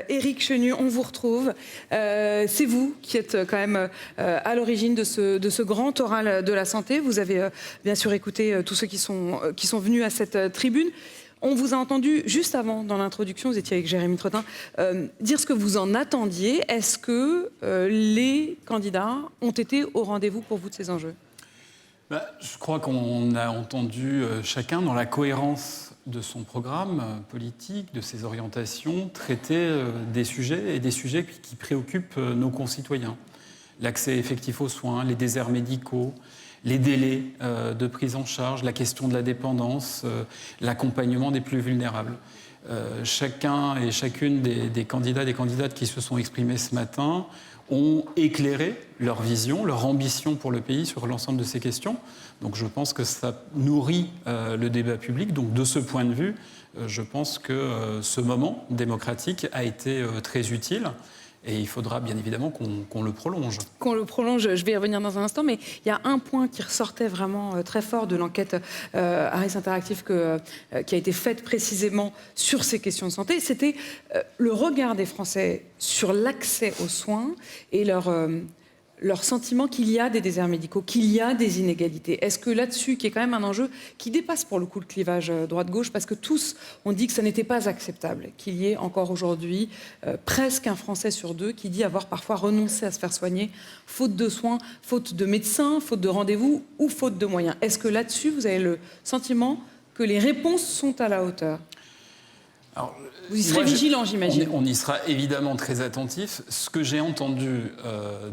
Éric Chenu, on vous retrouve. C'est vous qui êtes quand même à l'origine de ce grand oral de la santé. Vous avez bien sûr écouté tous ceux qui sont venus à cette tribune. On vous a entendu juste avant, dans l'introduction, vous étiez avec Jérémy Trottin, dire ce que vous en attendiez. Est-ce que les candidats ont été au rendez-vous pour vous de ces enjeux ? Je crois qu'on a entendu chacun, dans la cohérence de son programme politique, de ses orientations, traiter des sujets qui préoccupent nos concitoyens. L'accès effectif aux soins, les déserts médicaux, les délais de prise en charge, la question de la dépendance, l'accompagnement des plus vulnérables. Chacun et chacune des candidats et des candidates qui se sont exprimés ce matin ont éclairé leur vision, leur ambition pour le pays sur l'ensemble de ces questions. Donc je pense que ça nourrit le débat public. Donc de ce point de vue, je pense que ce moment démocratique a été très utile. Et il faudra bien évidemment qu'on le prolonge. Qu'on le prolonge, je vais y revenir dans un instant, mais il y a un point qui ressortait vraiment très fort de l'enquête Harris Interactive qui a été faite précisément sur ces questions de santé. C'était le regard des Français sur l'accès aux soins et leur sentiment qu'il y a des déserts médicaux, qu'il y a des inégalités. Est-ce que là-dessus, qui est quand même un enjeu qui dépasse pour le coup le clivage droite-gauche, parce que tous ont dit que ça n'était pas acceptable, qu'il y ait encore aujourd'hui presque un Français sur deux qui dit avoir parfois renoncé à se faire soigner, faute de soins, faute de médecins, faute de rendez-vous ou faute de moyens. Est-ce que là-dessus, vous avez le sentiment que les réponses sont à la hauteur ? Alors, vous y serez vigilant, j'imagine. On y sera évidemment très attentif. Ce que j'ai entendu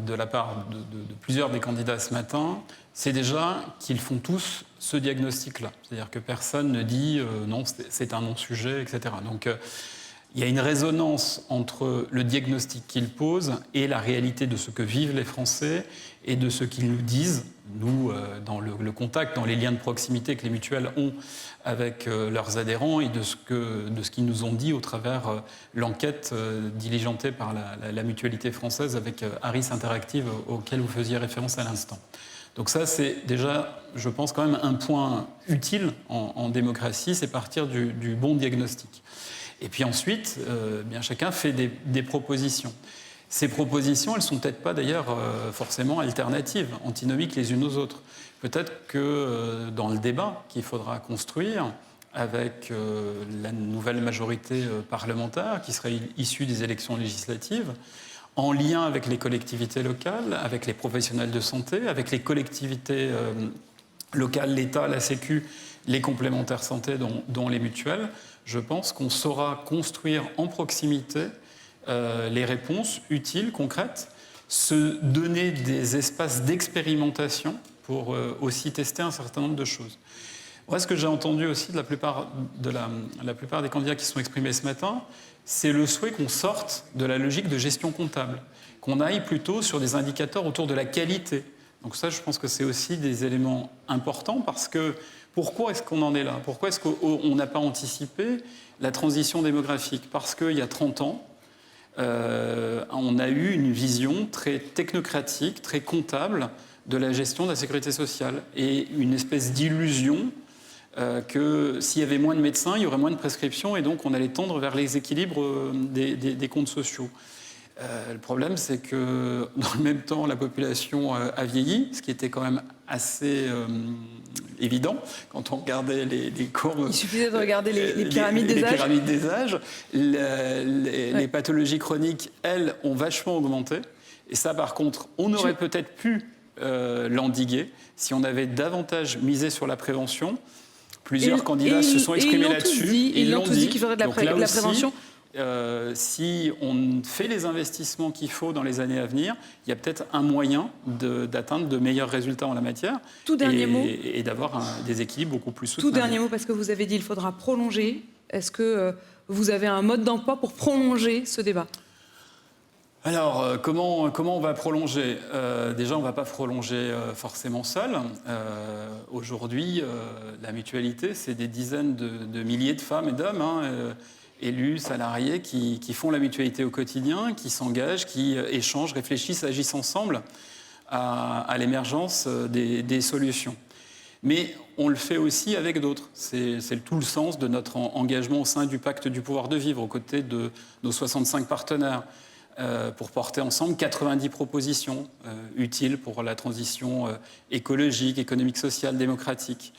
de la part de plusieurs des candidats ce matin, c'est déjà qu'ils font tous ce diagnostic-là. C'est-à-dire que personne ne dit non, c'est un non-sujet, etc. Donc il y a une résonance entre le diagnostic qu'ils posent et la réalité de ce que vivent les Français et de ce qu'ils nous disent, nous, dans le contact, dans les liens de proximité que les mutuelles ont avec leurs adhérents et de ce qu'ils nous ont dit au travers l'enquête diligentée par la mutualité française avec Harris Interactive auquel vous faisiez référence à l'instant. Donc ça, c'est déjà, je pense, quand même un point utile en démocratie, c'est partir du bon diagnostic. Et puis ensuite, bien chacun fait des propositions. Ces propositions, elles ne sont peut-être pas d'ailleurs forcément alternatives, antinomiques les unes aux autres. Peut-être que dans le débat qu'il faudra construire avec la nouvelle majorité parlementaire qui serait issue des élections législatives, en lien avec les collectivités locales, avec les professionnels de santé, avec les collectivités locales, l'État, la Sécu, les complémentaires santé dont les mutuelles, je pense qu'on saura construire en proximité les réponses utiles, concrètes, se donner des espaces d'expérimentation pour aussi tester un certain nombre de choses. Moi, ce que j'ai entendu aussi de la plupart des candidats qui se sont exprimés ce matin, c'est le souhait qu'on sorte de la logique de gestion comptable, qu'on aille plutôt sur des indicateurs autour de la qualité. Donc ça, je pense que c'est aussi des éléments importants parce que pourquoi est-ce qu'on en est là ? Pourquoi est-ce qu'on n'a pas anticipé la transition démographique ? Parce qu'il y a 30 ans, on a eu une vision très technocratique, très comptable de la gestion de la sécurité sociale et une espèce d'illusion que s'il y avait moins de médecins, il y aurait moins de prescriptions et donc on allait tendre vers les équilibres des comptes sociaux. Le problème, c'est que dans le même temps, la population a vieilli, ce qui était quand même assez évident quand on regardait les courbes. Il suffisait de regarder les pyramides des âges. Les pyramides des âges. Les pathologies chroniques, elles, ont vachement augmenté. Et ça, par contre, on aurait peut-être pu l'endiguer si on avait davantage misé sur la prévention. Plusieurs candidats se sont exprimés là-dessus. Ils l'ont tous dit qu'il faudrait de la prévention. Si on fait les investissements qu'il faut dans les années à venir, il y a peut-être un moyen d'atteindre de meilleurs résultats en la matière et d'avoir des équilibres beaucoup plus soutenables. Tout dernier mot, parce que vous avez dit qu'il faudra prolonger. Est-ce que vous avez un mode d'emploi pour prolonger ce débat ? Alors, comment on va prolonger ? Déjà, on ne va pas prolonger forcément seul. Aujourd'hui, la mutualité, c'est des dizaines de milliers de femmes et d'hommes, élus, salariés, qui font la mutualité au quotidien, qui s'engagent, qui échangent, réfléchissent, agissent ensemble à l'émergence des solutions. Mais on le fait aussi avec d'autres. C'est tout le sens de notre engagement au sein du pacte du pouvoir de vivre, aux côtés de nos 65 partenaires, pour porter ensemble 90 propositions utiles pour la transition écologique, économique, sociale, démocratique.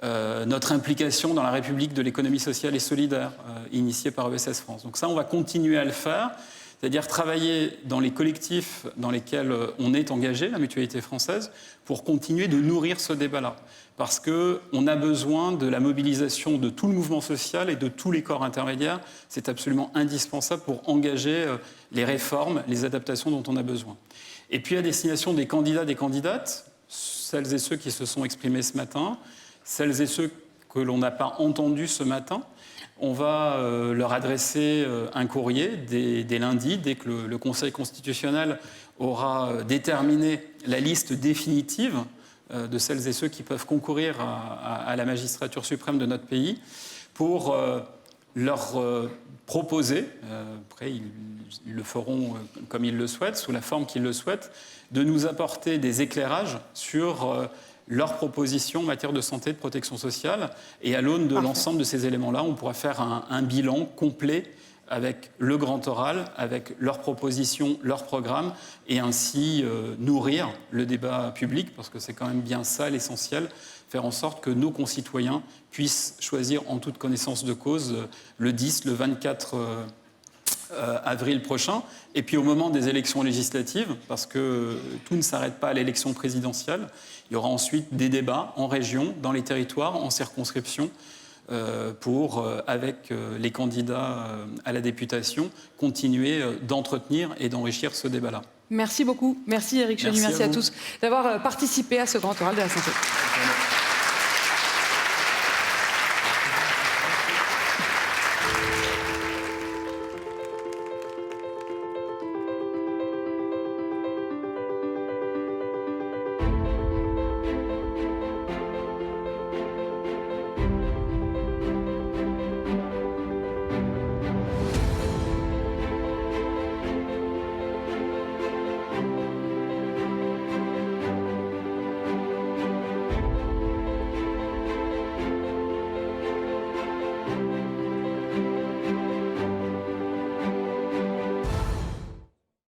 Notre implication dans la République de l'économie sociale et solidaire, initiée par ESS France. Donc ça, on va continuer à le faire, c'est-à-dire travailler dans les collectifs dans lesquels on est engagé, la Mutualité française, pour continuer de nourrir ce débat-là. Parce qu'on a besoin de la mobilisation de tout le mouvement social et de tous les corps intermédiaires. C'est absolument indispensable pour engager les réformes, les adaptations dont on a besoin. Et puis à destination des candidats, des candidates, celles et ceux qui se sont exprimés ce matin, celles et ceux que l'on n'a pas entendus ce matin, on va leur adresser un courrier dès lundi, dès que le Conseil constitutionnel aura déterminé la liste définitive de celles et ceux qui peuvent concourir à la magistrature suprême de notre pays, pour leur proposer, après ils le feront comme ils le souhaitent, sous la forme qu'ils le souhaitent, de nous apporter des éclairages sur leurs propositions en matière de santé et de protection sociale. Et à l'aune de l'ensemble de ces éléments-là, on pourra faire un bilan complet avec le grand oral, avec leurs propositions, leurs programmes, et ainsi nourrir le débat public, parce que c'est quand même bien ça l'essentiel, faire en sorte que nos concitoyens puissent choisir en toute connaissance de cause le 10, le 24 avril prochain, et puis au moment des élections législatives, parce que tout ne s'arrête pas à l'élection présidentielle, il y aura ensuite des débats en région, dans les territoires, en circonscription, pour, avec les candidats à la députation, continuer d'entretenir et d'enrichir ce débat-là. Merci beaucoup. Merci Éric Chenu, merci à tous d'avoir participé à ce grand oral de la santé.